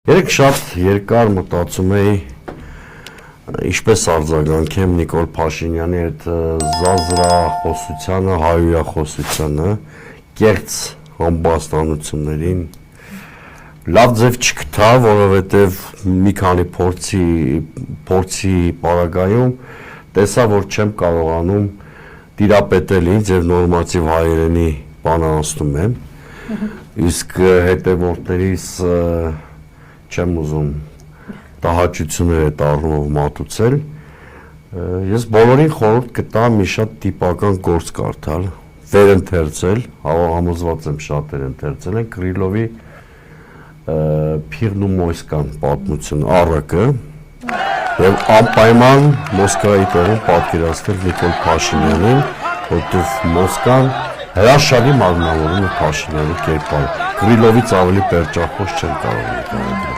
Երեք շատ երկար մտածում էի ինչպես արձագանքեմ Նիկոլ Փաշինյանի այդ զազրախոսությանը, հայհոյախոսությանը, կեղծ համբաստանություններին լավ ձև չգտա, որովհետև մի քանի փորձի պարագայում տեսա, որ չեմ կարողանում տիրապետել ինձ եւ նորմատիվ հայերենի բանը անցնում եմ, իսկ հետևորդներիս չեմ ուզում տհաճություններ այդ առումով մատուցել, ես բոլորին խորհուրդ կտամ մի շատ տիպական գործ կարդալ, վերընթերցել, համոզված եմ շատեր ընթերցել են Կրիլովի Փիղն ու Մոսկան պատմություն առակը եւ անպայման Մոսկվայի տեղում պատկերացնել Նիկոլ Փաշինյանին, որտեղ Մոսկան հրաշալի մարմնավորում է Փաշինյանի կերպարը, Կրիլովից ավելի պերճախոս չեմ կարող նկարագրել։